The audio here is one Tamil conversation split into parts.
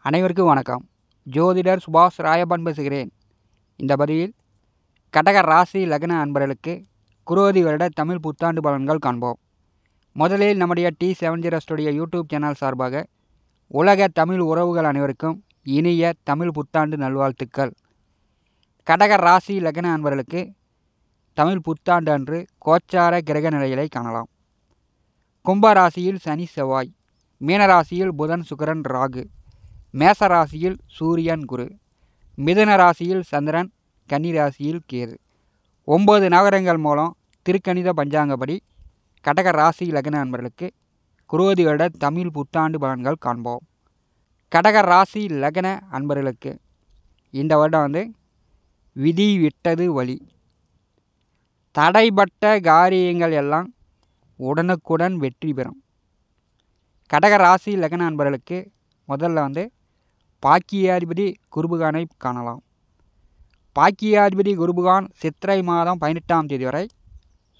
அனைவருக்கும் வணக்கம். ஜோதிடர் சுபாஷ் ராயப்பன் பேசுகிறேன். இந்த பதிவில் கடக ராசி லக்ன அன்பர்களுக்கு குரோதி வருட தமிழ் புத்தாண்டு பலன்கள் காண்போம். முதலில் நம்முடைய T70 ஸ்டுடியோ யூடியூப் சேனல் சார்பாக உலக தமிழ் உறவுகள் அனைவருக்கும் இனிய தமிழ் புத்தாண்டு நல்வாழ்த்துக்கள். கடக ராசி லக்ன அன்பர்களுக்கு தமிழ் புத்தாண்டு அன்று கோச்சார கிரக நிலைகளை காணலாம். கும்ப ராசியில் சனி செவ்வாய், மீனராசியில் புதன் சுக்கிரன் ராகு, மேச ராசியில் சூரியன் குரு, மிதுன ராசியில் சந்திரன், கன்னி ராசியில் கேது. 9 நகரங்கள் மூலம் திருக்கணித பஞ்சாங்கப்படி கடக ராசி லக்ன அன்பர்களுக்கு குரோதி வருட தமிழ் புத்தாண்டு பலன்கள் காண்போம். கடக ராசி லக்ன அன்பர்களுக்கு இந்த வருடம் விதி விட்டது வழி. தடைப்பட்ட காரியங்கள் எல்லாம் உடனுக்குடன் வெற்றி பெறும். கடக ராசி லக்ன அன்பர்களுக்கு முதல்ல பாக்கியாதிபதி குருபகானை காணலாம். பாக்கியாதிபதி குருபகான் சித்திரை மாதம் 18ஆம் தேதி வரை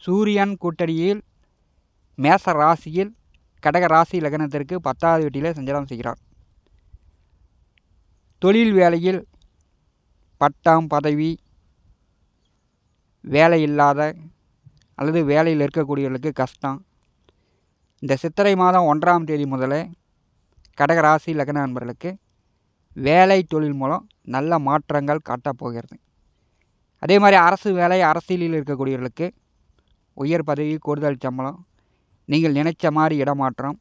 சூரியன் கூட்டணியில் மேச ராசியில் கடக ராசி லக்னத்திற்கு 10வது வீட்டிலே சஞ்சாரம் செய்கிறார். தொழில் வேலையில் பட்டம் பதவி, வேலை இல்லாத அல்லது வேலையில் இருக்கக்கூடியவர்களுக்கு கஷ்டம். இந்த சித்திரை மாதம் 1ஆம் தேதி முதலே கடக ராசி லக்ன அன்பர்களுக்கு வேலை தொழில் மூலம் நல்ல மாற்றங்கள் காட்டப்போகிறது. அதே மாதிரி அரசு வேலை, அரசியலில் இருக்கக்கூடியவர்களுக்கு உயர் பதவி, கூடுதல் சம்பளம், நீங்கள் நினைச்ச மாதிரி இடமாற்றம்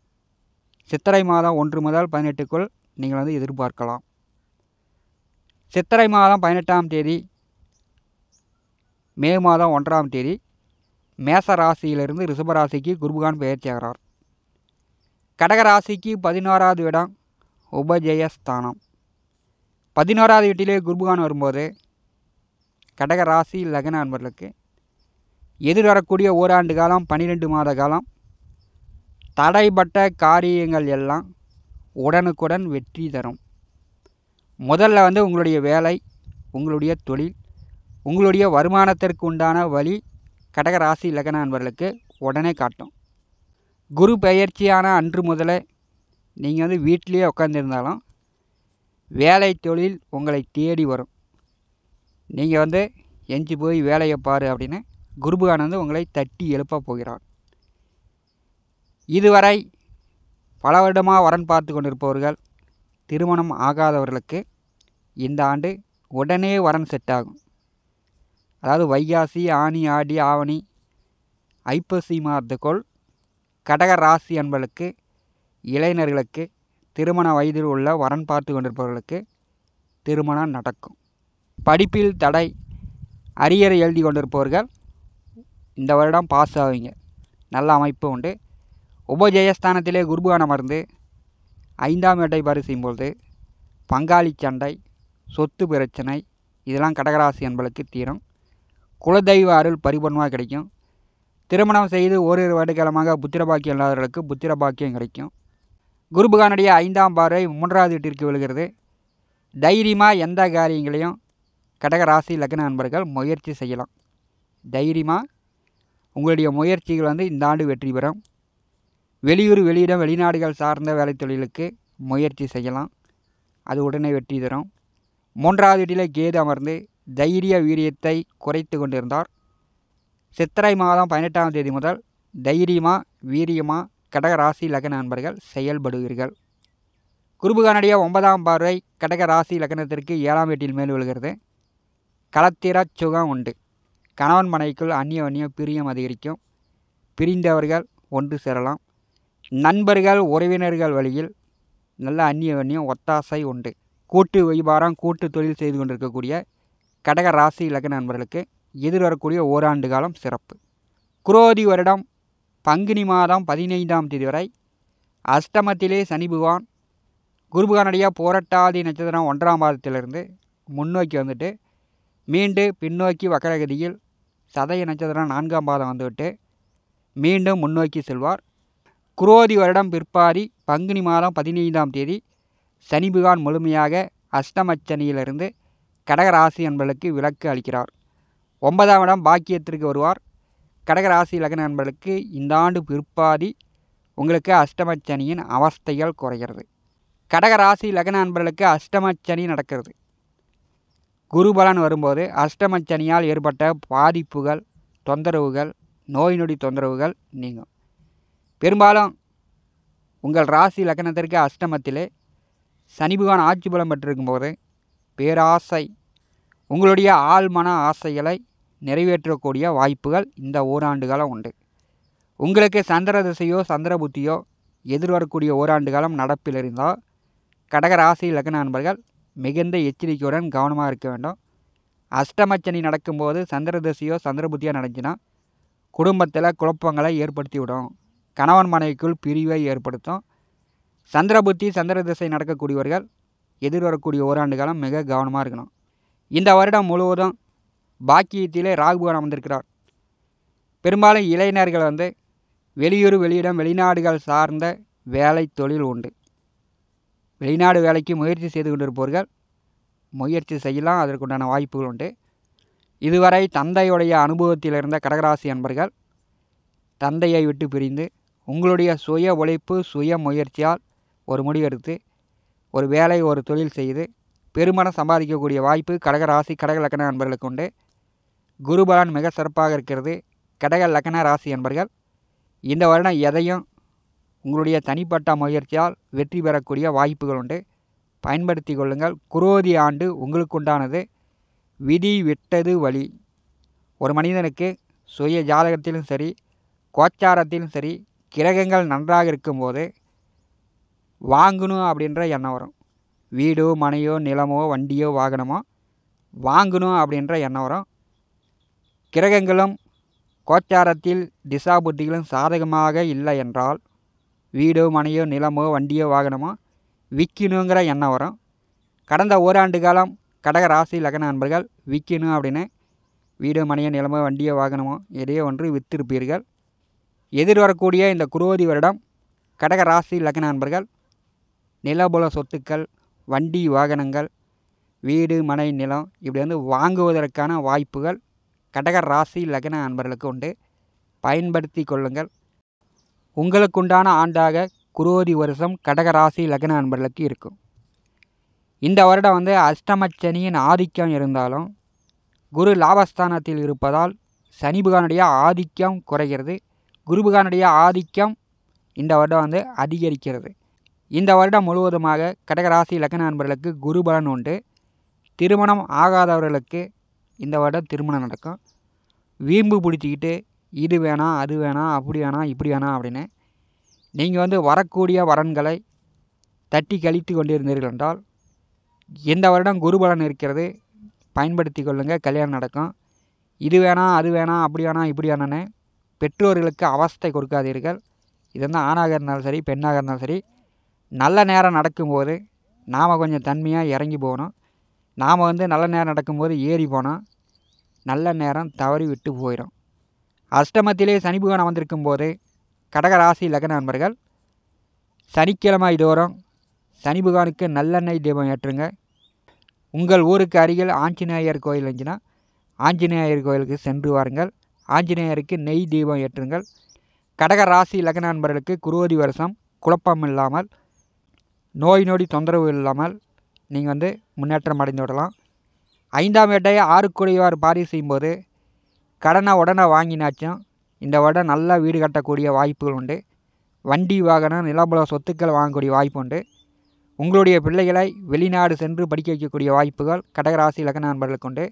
சித்திரை மாதம் 1 முதல் 18க்குள் நீங்கள் எதிர்பார்க்கலாம். சித்திரை மாதம் 18ஆம் தேதி மே மாதம் 1ஆம் தேதி மேச ராசியிலிருந்து ரிஷபராசிக்கு குருபகான் பெயர்ச்சியாகிறார். கடகராசிக்கு 11வது இடம் உபஜயஸ்தானம். 11வது வீட்டிலே குருபகான் வரும்போது கடக ராசி லக்ன அன்பர்களுக்கு எதிர்வரக்கூடிய ஓராண்டு காலம், 12 மாத காலம் தடைப்பட்ட காரியங்கள் எல்லாம் உடனுக்குடன் வெற்றி தரும். முதல்ல உங்களுடைய வேலை, உங்களுடைய தொழில், உங்களுடைய வருமானத்திற்கு உண்டான வழி கடக ராசி லக்ன அன்பர்களுக்கு உடனே காட்டும். குரு பெயர்ச்சியான அன்று முதலே நீங்கள் வீட்டிலேயே உட்காந்துருந்தாலும் வேலை தொழில் உங்களை தேடி வரும். நீங்கள் எஞ்சி போய் வேலையை பாரு அப்படின்னு குருபகான் உங்களை தட்டி எழுப்ப போகிறார். இதுவரை பல வருடமாக வரன் பார்த்து கொண்டிருப்பவர்கள், திருமணம் ஆகாதவர்களுக்கு இந்த ஆண்டு உடனே வரன் செட் ஆகும். அதாவது வைகாசி, ஆனி, ஆடி, ஆவணி, ஐப்பசி மாதத்துக்குள் கடக ராசி அன்பர்களுக்கு, இளைஞர்களுக்கு, திருமண வயதில் உள்ள வரன் பார்த்து கொண்டிருப்பவர்களுக்கு திருமணம் நடக்கும். படிப்பில் தடை, அரியர் எழுதி கொண்டிருப்பவர்கள் இந்த வருடம் பாஸ் ஆவீங்க. நல்ல அமைப்பு உண்டு. உபஜயஸ்தானத்திலே குருபகான் அமர்ந்து 5ஆம் வீட்டை பாரு செய்யும்போது பங்காளி சண்டை, சொத்து பிரச்சனை இதெல்லாம் கடகராசி அன்பர்களுக்கு தீரும். குலதெய்வ அருள் பரிபூர்ணமாக கிடைக்கும். திருமணம் செய்து ஓரிரு வருடகாலமாக புத்திர பாக்கியம் இல்லாதவர்களுக்கு புத்திர பாக்கியம் கிடைக்கும். குருபகானுடைய 5ஆம் பார்வை 3வது வீட்டிற்கு விழுகிறது. தைரியமாக எந்த காரியங்களையும் கடக ராசி லக்ன அன்பர்கள் முயற்சி செய்யலாம். தைரியமாக உங்களுடைய முயற்சிகள் இந்த ஆண்டு வெற்றி பெறும். வெளியூர், வெளியிடம், வெளிநாடுகள் சார்ந்த வேலை தொழிலுக்கு முயற்சி செய்யலாம். அது உடனே வெற்றி தரும். 3வது வீட்டில் கேது அமர்ந்து தைரிய வீரியத்தை குறைத்து கொண்டிருந்தார். சித்திரை மாதம் 18ஆம் தேதி முதல் தைரியமாக, வீரியமாக கடக ராசி லக்ன அன்பர்கள் செயல்படுவீர்கள். குருபகானுடைய 9ஆம் பார்வை கடக ராசி லக்னத்திற்கு 7ஆம் வீட்டில் மேல் விழுகிறது. களத்திர சுகம் உண்டு. கணவன் மனைவிக்குள் அந்நிய பிரியம் அதிகரிக்கும். பிரிந்தவர்கள் ஒன்று சேரலாம். நண்பர்கள், உறவினர்கள் வழியில் நல்ல அந்நிய ஒத்தாசை உண்டு. கூட்டு வியாபாரம், கூட்டு தொழில் செய்து கொண்டிருக்கக்கூடிய கடக ராசி லக்ன அன்பர்களுக்கு எதிர்வரக்கூடிய ஓராண்டு காலம் சிறப்பு. குரோதி வருடம் பங்குனி மாதம் 15ஆம் தேதி வரை அஷ்டமத்திலே சனி பகவான் குருபகானுடைய போராட்டாதி நட்சத்திரம் 1ஆம் பாதத்திலிருந்து முன்னோக்கி மீண்டும் பின்னோக்கி வக்கரகதியில் சதய நட்சத்திரம் 4ஆம் பாதம் மீண்டும் முன்னோக்கி செல்வார். குரோதி வருடம் பிற்பாதி பங்குனி மாதம் 15ஆம் தேதி சனி பகவான் முழுமையாக அஷ்டமச்சனியிலிருந்து கடகராசி அன்பர்களுக்கு விலக்கு அளிக்கிறார். 9ஆம் இடம் பாக்கியத்திற்கு வருவார். கடகராசி லக்ன அன்பர்களுக்கு இந்த ஆண்டு பிற்பாதி உங்களுக்கு அஷ்டமச்சனியின் அவஸ்தைகள் குறைகிறது. கடக ராசி லக்ன அன்பர்களுக்கு அஷ்டமச்சனி நடக்கிறது. குருபலன் வரும்போது அஷ்டமச்சனியால் ஏற்பட்ட பாதிப்புகள், தொந்தரவுகள், நோய் நொடி தொந்தரவுகள் நீங்கும். பெரும்பாலும் உங்கள் ராசி லக்னத்திற்கு அஷ்டமத்திலே சனி பகவான் ஆட்சி பலம் பெற்றிருக்கும் போது பேராசை, உங்களுடைய ஆழ்மன ஆசைகளை நிறைவேற்றக்கூடிய வாய்ப்புகள் இந்த ஓராண்டு காலம் உண்டு. உங்களுக்கு சந்திர திசையோ சந்திர புத்தியோ எதிர்வரக்கூடிய ஓராண்டு காலம் நடப்பில் இருந்தால் கடக ராசி லக்ன அன்பர்கள் மிகுந்த எச்சரிக்கையுடன் கவனமாக இருக்க வேண்டும். அஷ்டமச்சனி நடக்கும்போது சந்திர திசையோ சந்திர புத்தியோ நடந்துச்சுன்னா குடும்பத்தில் குழப்பங்களை ஏற்படுத்தி விடும். கணவன் மனைவிக்குள் பிரிவை ஏற்படுத்தும். சந்திர புத்தி சந்திர திசை நடக்கக்கூடியவர்கள் எதிர்வரக்கூடிய ஓராண்டு காலம் மிக கவனமாக இருக்கணும். இந்த வருடம் முழுவதும் பாக்கியத்திலே ராகு பகவான் அமர்ந்திருக்கிறார். பெரும்பாலும் இளைஞர்கள் வெளியூர் வெளியிடம் வெளிநாடுகள் சார்ந்த வேலை தொழில் உண்டு. வெளிநாடு வேலைக்கு முயற்சி செய்து கொண்டிருப்பவர்கள் முயற்சி செய்யலாம், அதற்குண்டான வாய்ப்புகள் உண்டு. இதுவரை தந்தையுடைய அனுபவத்தில் இருந்த கடகராசி அன்பர்கள் தந்தையை விட்டு பிரிந்து உங்களுடைய சுய உழைப்பு சுய முயற்சியால் ஒரு முடிவெடுத்து ஒரு வேலை ஒரு தொழில் செய்து பெருமளவு சம்பாதிக்கக்கூடிய வாய்ப்பு கடகராசி கடக லக்ன அன்பர்களுக்கு உண்டு. குருபலன் மிக சிறப்பாக இருக்கிறது. கடக லக்ன ராசி அன்பர்கள் இந்த வருடம் எதையும் உங்களுடைய தனிப்பட்ட முயற்சியால் வெற்றி பெறக்கூடிய வாய்ப்புகள் உண்டு. பயன்படுத்தி கொள்ளுங்கள். குரோதி ஆண்டு உங்களுக்கு உண்டானது. விதி விட்டது வழி. ஒரு மனிதனுக்கு சுய ஜாதகத்திலும் சரி கோச்சாரத்திலும் சரி கிரகங்கள் நன்றாக இருக்கும்போது வாங்கணும் அப்படின்ற எண்ணம் வரும். வீடோ மனையோ நிலமோ வண்டியோ வாகனமோ வாங்கணும் அப்படின்ற எண்ணம் வரும். கிரகங்களும் கோச்சாரத்தில் திசா புத்திகளும் சாதகமாக இல்லை என்றால் வீடோ மனையோ நிலமோ வண்டியோ வாகனமோ விற்கணுங்கிற எண்ணம் வரும். கடந்த ஓராண்டு காலம் கடக ராசி லக்ன அன்பர்கள் விற்கணும் அப்படின்னு வீடோ மனையோ நிலமோ வண்டியோ வாகனமோ எதையோ ஒன்று விற்றிருப்பீர்கள். எதிர்வரக்கூடிய இந்த குரோதி வருடம் கடக ராசி லக்ன அன்பர்கள் நிலபுல சொத்துக்கள், வண்டி வாகனங்கள், வீடு மனை நிலம் இப்படி வாங்குவதற்கான வாய்ப்புகள் கடக ராசி லக்ன அன்பர்களுக்கு உண்டு. பயன்படுத்தி கொள்ளுங்கள். உங்களுக்குண்டான ஆண்டாக குரோதி வருஷம் கடக ராசி லக்ன அன்பர்களுக்கு இருக்கும். இந்த வருடம் அஷ்டமச்சனியின் ஆதிக்கம் இருந்தாலும் குரு லாபஸ்தானத்தில் இருப்பதால் சனி பகவானுடைய ஆதிக்கம் குறைகிறது. குரு பகவானுடைய ஆதிக்கம் இந்த வருடம் அதிகரிக்கிறது. இந்த வருடம் முழுவதுமாக கடகராசி லக்ன அன்பர்களுக்கு குருபலன் உண்டு. திருமணம் ஆகாதவர்களுக்கு இந்த வருடம் திருமணம் நடக்கும். வீம்பு பிடிச்சிக்கிட்டு இது வேணாம் அது வேணாம் அப்படி வேணாம் இப்படி வேணாம் அப்படின்னு நீங்கள் வரக்கூடிய வரன்களை தட்டி கழித்து கொண்டிருந்தீர்கள் என்றால் இந்த வருடம் குருபலன் இருக்கிறது. பயன்படுத்தி கொள்ளுங்கள். கல்யாணம் நடக்கும். இது வேணாம் அது வேணாம் அப்படி வேணாம் இப்படி வேணான்னு பெற்றோர்களுக்கு அவஸ்தை கொடுக்காதீர்கள். இது ஆணாக இருந்தாலும் சரி பெண்ணாக இருந்தாலும் சரி நல்ல நேரம் நடக்கும்போது நாம் கொஞ்சம் தன்மையாக இறங்கி போகணும். நாம் நல்ல நேரம் நடக்கும்போது ஏறி போனால் நல்ல நேரம் தவறி விட்டு போயிடும். அஷ்டமத்திலே சனி பகவான் வந்திருக்கும் போது கடகராசி லக்ன அன்பர்கள் சனிக்கிழமை தோறும் சனி பகவானுக்கு நல்லெண்ணெய் தீபம் ஏற்றுங்க. உங்கள் ஊருக்கு அருகில் ஆஞ்சநேயர் கோயில் இருந்துச்சுன்னா ஆஞ்சநேயர் கோயிலுக்கு சென்று வாருங்கள். ஆஞ்சநேயருக்கு நெய் தீபம் ஏற்றுங்கள். கடக ராசி லக்ன அன்பர்களுக்கு குரோதி வருஷம் குழப்பம் இல்லாமல் நோய் நொடி தொந்தரவு இல்லாமல் நீங்கள் முன்னேற்றம் அடைந்து விடலாம். 5ஆம் வேட்டையை 6 கோடிவார் பாரி செய்யும்போது கடனை உடனே வாங்கினாச்சும் இந்த வருடம் நல்லா வீடு கட்டக்கூடிய வாய்ப்புகள் உண்டு. வண்டி வாகனம் நிலபுல சொத்துக்கள் வாங்கக்கூடிய வாய்ப்பு உண்டு. உங்களுடைய பிள்ளைகளை வெளிநாடு சென்று படிக்க வைக்கக்கூடிய வாய்ப்புகள் கடகராசி லக்ன அன்பர்களுக்கு உண்டு.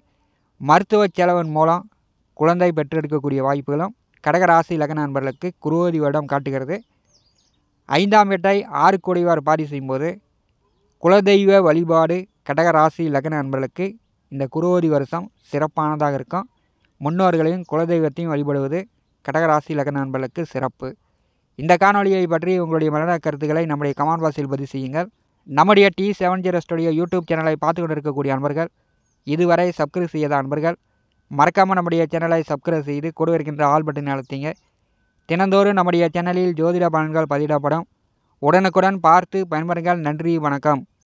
மருத்துவ செலவின் மூலம் குழந்தை பெற்றெடுக்கக்கூடிய வாய்ப்புகளும் கடகராசி லக்ன அன்பர்களுக்கு குரோதி வருடம் காட்டுகிறது. 5ஆம் வேட்டை 6 கோடிவார் பாரி செய்யும்போது குலதெய்வ வழிபாடு கடகராசி லக்ன அன்பர்களுக்கு இந்த குரோதி வருஷம் சிறப்பானதாக இருக்கும். முன்னோர்களையும் குலதெய்வத்தையும் வழிபடுவது கடகராசி லக்ன அன்பர்களுக்கு சிறப்பு. இந்த காணொலியை பற்றி உங்களுடைய மரண கருத்துக்களை நம்முடைய கமெண்ட் பாக்ஸில் பதிவு செய்யுங்கள். நம்முடைய T70 ஸ்டுடியோ யூடியூப் சேனலை பார்த்து கொண்டு இருக்கக்கூடிய அன்பர்கள் இதுவரை சப்ஸ்கிரைப் செய்யாத அன்பர்கள் மறக்காமல் நம்முடைய சேனலை சப்ஸ்கிரைப் செய்து கூட இருக்கின்ற ஆல் பட்டனை அழுத்திங்க. தினந்தோறும் நம்முடைய சேனலில் ஜோதிட பலன்கள் பதிவிடப்படும். உடனுக்குடன் பார்த்து பயன்பெறுங்கள். நன்றி, வணக்கம்.